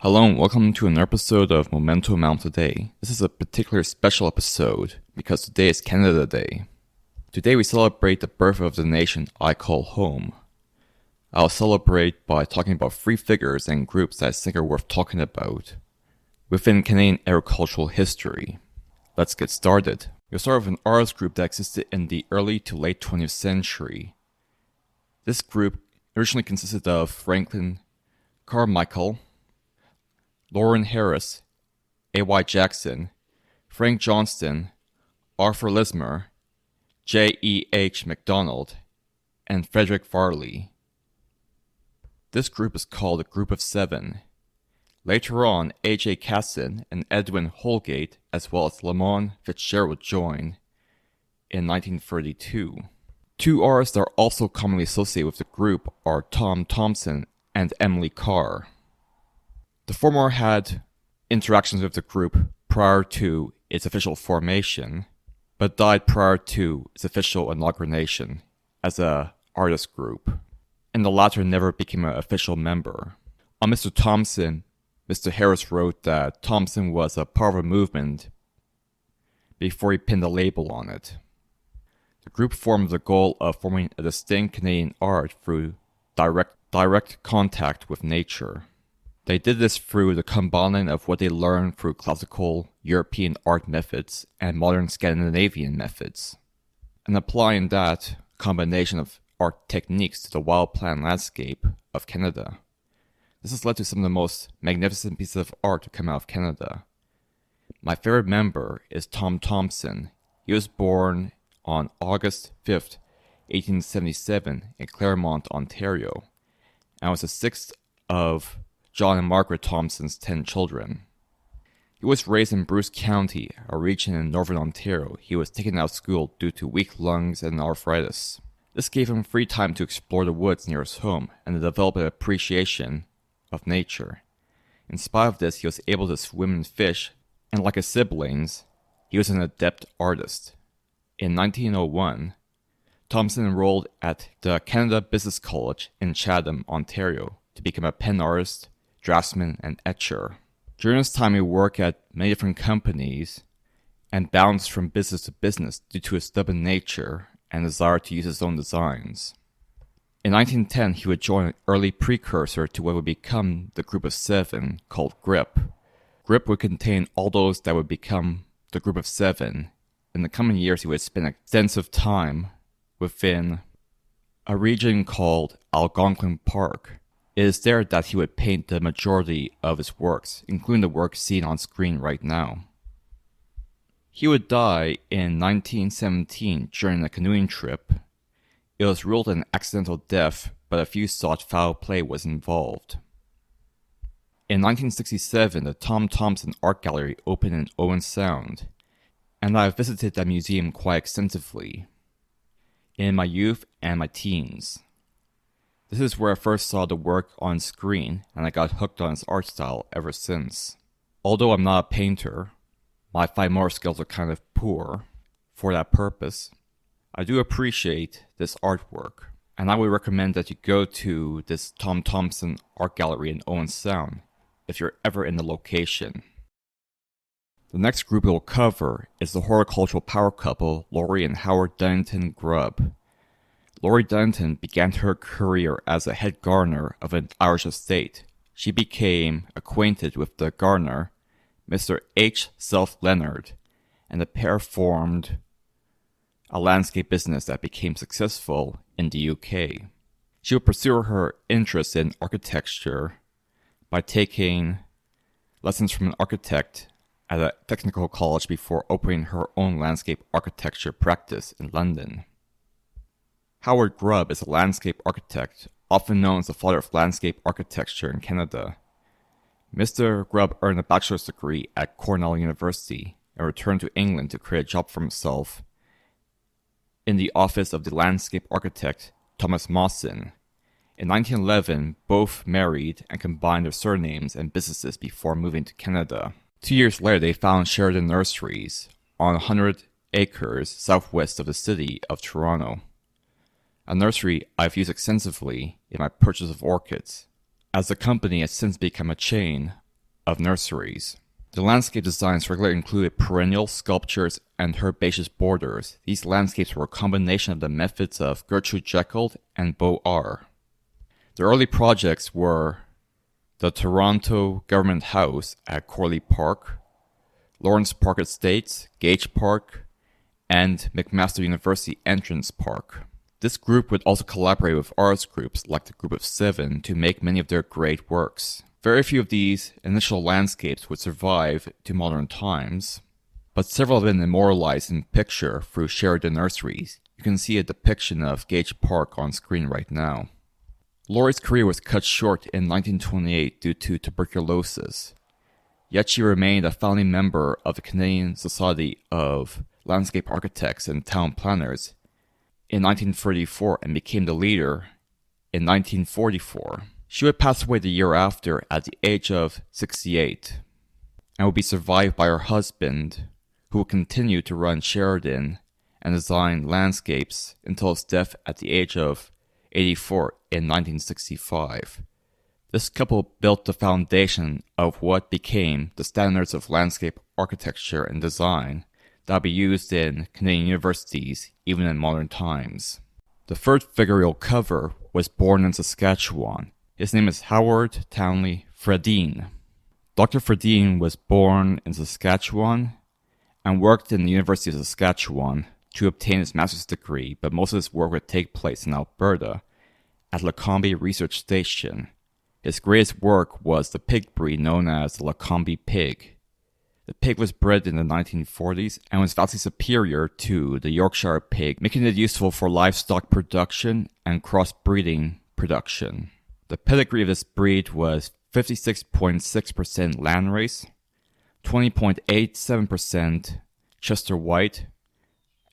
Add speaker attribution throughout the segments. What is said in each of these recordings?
Speaker 1: Hello and welcome to another episode of Momento Malum today. This is a particularly special episode because today is Canada Day. Today we celebrate the birth of the nation I call home. I'll celebrate by talking about three figures and groups that I think are worth talking about within Canadian agricultural history. Let's get started. We'll start with an artist group that existed in the early to late 20th century. This group originally consisted of Franklin Carmichael, Lauren Harris, A.Y. Jackson, Frank Johnston, Arthur Lismer, J.E.H. MacDonald, and Frederick Farley. This group is called a Group of Seven. Later on, A.J. Casson and Edwin Holgate, as well as Lamont Fitzgerald joined in 1932. Two artists that are also commonly associated with the group are Tom Thomson and Emily Carr. The former had interactions with the group prior to its official formation, but died prior to its official inauguration as an artist group, and the latter never became an official member. On Mr. Thomson, Mr. Harris wrote that Thomson was a part of a movement before he pinned a label on it. The group formed the goal of forming a distinct Canadian art through direct contact with nature. They did this through the combining of what they learned through classical European art methods and modern Scandinavian methods, and applying that combination of art techniques to the wild plant landscape of Canada. This has led to some of the most magnificent pieces of art to come out of Canada. My favorite member is Tom Thomson. He was born on August 5th, 1877 in Claremont, Ontario, and was the sixth of John and Margaret Thomson's 10 children. He was raised in Bruce County, a region in northern Ontario. He was taken out of school due to weak lungs and arthritis. This gave him free time to explore the woods near his home and to develop an appreciation of nature. In spite of this, he was able to swim and fish, and like his siblings, he was an adept artist. In 1901, Thomson enrolled at the Canada Business College in Chatham, Ontario, to become a pen artist, draftsman, and etcher. During this time, he worked at many different companies and bounced from business to business due to his stubborn nature and desire to use his own designs. In 1910, he would join an early precursor to what would become the Group of Seven called GRIP. GRIP would contain all those that would become the Group of Seven. In the coming years, he would spend extensive time within a region called Algonquin Park. It is there that he would paint the majority of his works, including the work seen on screen right now. He would die in 1917 during a canoeing trip. It was ruled an accidental death, but a few thought foul play was involved. In 1967, the Tom Thomson Art Gallery opened in Owen Sound, and I visited that museum quite extensively in my youth and my teens. This is where I first saw the work on screen, and I got hooked on his art style ever since. Although I'm not a painter, my fine motor skills are kind of poor for that purpose. I do appreciate this artwork, and I would recommend that you go to this Tom Thomson Art Gallery in Owen Sound if you're ever in the location. The next group we'll cover is the horticultural power couple Laurie and Howard Dunnington Grubb. Laurie Dunnington began her career as a head gardener of an Irish estate. She became acquainted with the gardener, Mr. H. Self Leonard, and the pair formed a landscape business that became successful in the UK. She would pursue her interest in architecture by taking lessons from an architect at a technical college before opening her own landscape architecture practice in London. Howard Grubb is a landscape architect, often known as the father of landscape architecture in Canada. Mr. Grubb earned a bachelor's degree at Cornell University and returned to England to create a job for himself in the office of the landscape architect Thomas Mawson. In 1911, both married and combined their surnames and businesses before moving to Canada. 2 years later, they found Sheridan Nurseries on 100 acres southwest of the city of Toronto. A nursery I've used extensively in my purchase of orchids. As the company has since become a chain, of nurseries. The landscape designs regularly included perennial sculptures and herbaceous borders. These landscapes were a combination of the methods of Gertrude Jekyll and Beaux Arts. The early projects were the Toronto Government House at Corley Park, Lawrence Park Estates, Gage Park, and McMaster University Entrance Park. This group would also collaborate with arts groups like the Group of Seven to make many of their great works. Very few of these initial landscapes would survive to modern times, but several have been immortalized in picture through Sheridan Nurseries. You can see a depiction of Gage Park on screen right now. Laurie's career was cut short in 1928 due to tuberculosis, yet she remained a founding member of the Canadian Society of Landscape Architects and Town Planners in 1934 and became the leader in 1944. She would pass away the year after at the age of 68 and would be survived by her husband, who would continue to run Sheridan and design landscapes until his death at the age of 84 in 1965. This couple built the foundation of what became the standards of landscape architecture and design that will be used in Canadian universities even in modern times. The third figure you'll cover was born in Saskatchewan. His name is Howard Townley Fredeen. Dr. Fredeen was born in Saskatchewan and worked in the University of Saskatchewan to obtain his master's degree, but most of his work would take place in Alberta at LACOMBE Research Station. His greatest work was the pig breed known as the LACOMBE pig. The pig was bred in the 1940s and was vastly superior to the Yorkshire pig, making it useful for livestock production and crossbreeding production. The pedigree of this breed was 56.6% landrace, 20.87% Chester White,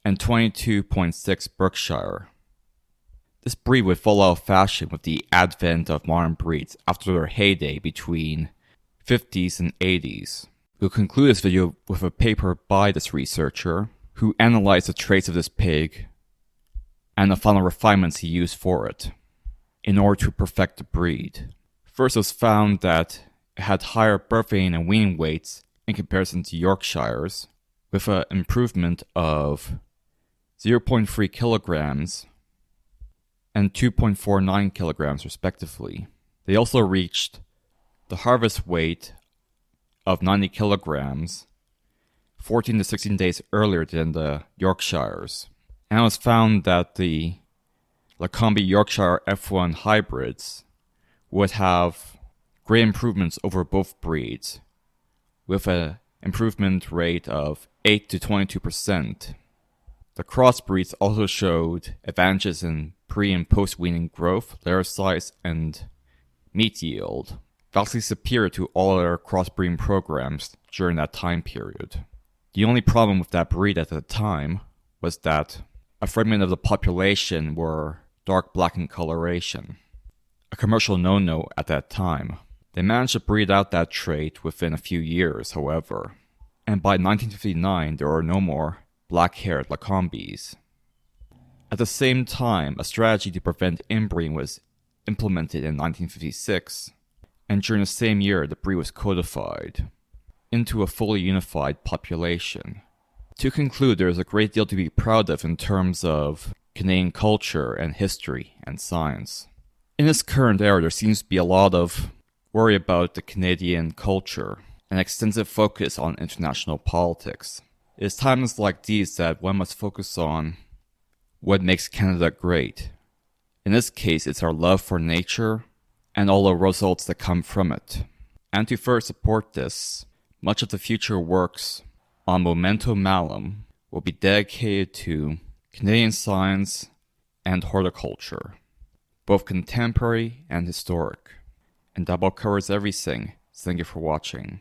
Speaker 1: and 22.6% Berkshire. This breed would fall out of fashion with the advent of modern breeds after their heyday between 50s and 80s. We'll conclude this video with a paper by this researcher who analyzed the traits of this pig and the final refinements he used for it in order to perfect the breed. First, it was found that it had higher birthing and weaning weights in comparison to Yorkshires, with an improvement of 0.3 kilograms and 2.49 kilograms respectively. They also reached the harvest weight of 90 kilograms 14 to 16 days earlier than the Yorkshires. And it was found that the LACOMBE Yorkshire F1 hybrids would have great improvements over both breeds, with an improvement rate of 8 to 22%. The crossbreeds also showed advantages in pre- and post-weaning growth, litter size, and meat yield, vastly superior to all other crossbreeding programs during that time period. The only problem with that breed at the time was that a fragment of the population were dark black in coloration, a commercial no-no at that time. They managed to breed out that trait within a few years, however, and by 1959 there were no more black-haired LACOMBEs. At the same time, a strategy to prevent inbreeding was implemented in 1956, and during the same year the breed was codified into a fully unified population. To conclude, there is a great deal to be proud of in terms of Canadian culture and history and science. In this current era, there seems to be a lot of worry about the Canadian culture and extensive focus on international politics. It is times like these that one must focus on what makes Canada great. In this case, it's our love for nature and all the results that come from it. And to further support this, much of the future works on Momento Malum will be dedicated to Canadian science and horticulture, both contemporary and historic. And that about covers everything. Thank you for watching.